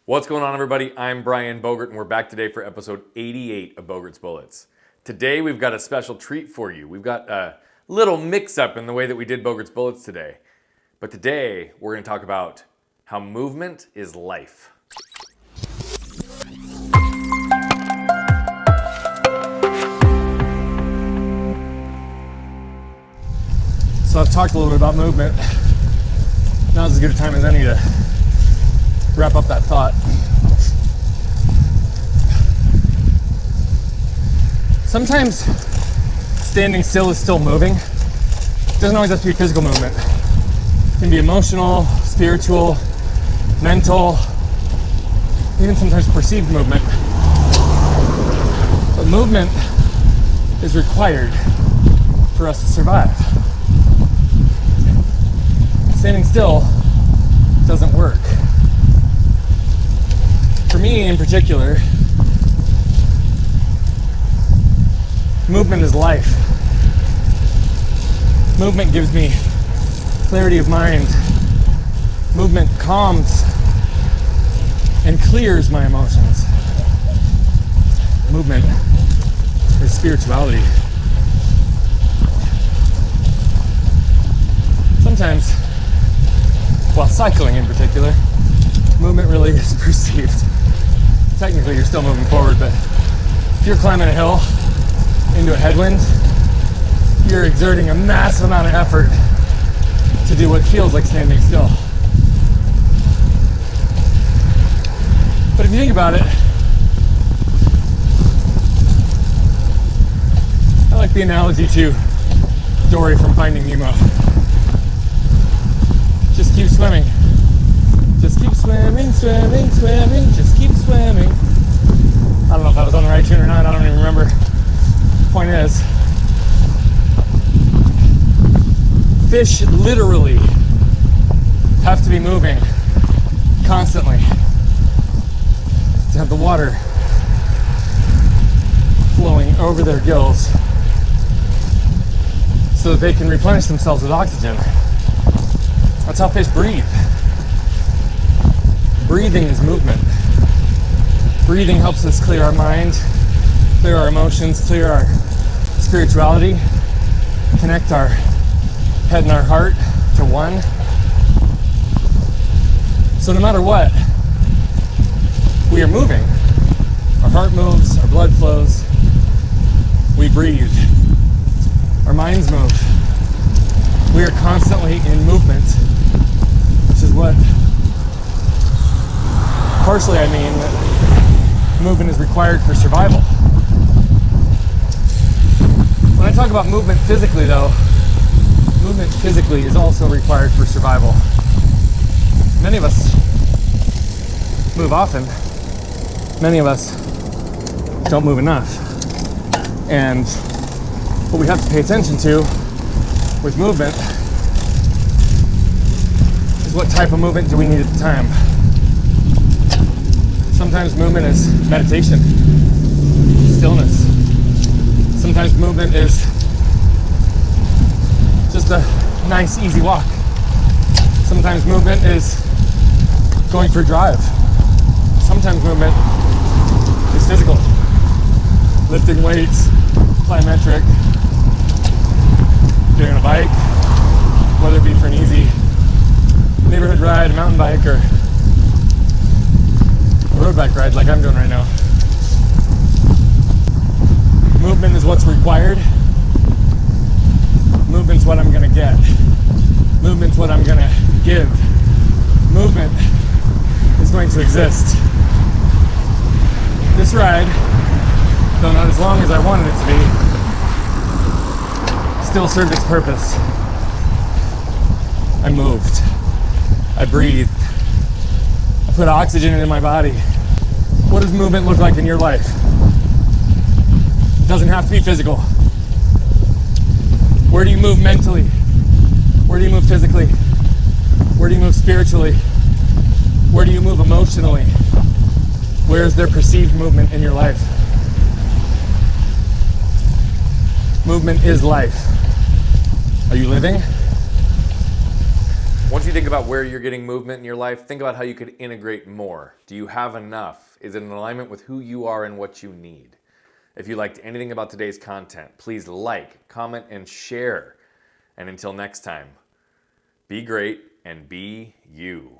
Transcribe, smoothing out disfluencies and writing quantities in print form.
What's going on, everybody? I'm Brian Bogert, and we're back today for episode 88 of Bogert's Bullets. Today, we've got a special treat for you. We've got a little mix-up in the way that we did Bogert's Bullets today. But today, we're going to talk about how movement is life. So I've talked a little bit about movement. Now's as good a time as any to wrap up that thought. Sometimes standing still is still moving. It doesn't always have to be physical movement. It can be emotional, spiritual, mental, even sometimes perceived movement. But movement is required for us to survive. Standing still doesn't work. For me in particular, movement is life. Movement gives me clarity of mind. Movement calms and clears my emotions. Movement is spirituality. Sometimes, while cycling in particular, movement really is perceived. Technically, you're still moving forward, but if you're climbing a hill into a headwind, you're exerting a massive amount of effort to do what feels like standing still. But if you think about it, I like the analogy to Dory from Finding Nemo. Just keep swimming. Just keep swimming, swimming, swimming, just keep swimming. I don't know if that was on the right tune or not, I don't even remember. Point is, fish literally have to be moving constantly to have the water flowing over their gills so that they can replenish themselves with oxygen. That's how fish breathe. Breathing is movement. Breathing helps us clear our mind, clear our emotions, clear our spirituality, connect our head and our heart to one. So no matter what, we are moving. Our heart moves, our blood flows, we breathe, our minds move. We are constantly in movement, which is what partially I mean that movement is required for survival. When I talk about movement physically though, movement physically is also required for survival. Many of us move often. Many of us don't move enough. And what we have to pay attention to with movement is what type of movement do we need at the time. Sometimes movement is meditation, stillness. Sometimes movement is just a nice, easy walk. Sometimes movement is going for a drive. Sometimes movement is physical. Lifting weights, plyometric, getting on a bike, whether it be for an easy neighborhood ride, a mountain bike, or a road bike ride like I'm doing right now. Movement is what's required. Movement's what I'm gonna get. Movement's what I'm gonna give. Movement is going to exist. This ride, though not as long as I wanted it to be, still served its purpose. I moved. I breathed. I put oxygen into my body. What does movement look like in your life? It doesn't have to be physical. Where do you move mentally? Where do you move physically? Where do you move spiritually? Where do you move emotionally? Where is there perceived movement in your life? Movement is life. Are you living? Once you think about where you're getting movement in your life, think about how you could integrate more. Do you have enough? Is it in alignment with who you are and what you need? If you liked anything about today's content, please like, comment, and share. And until next time, be great and be you.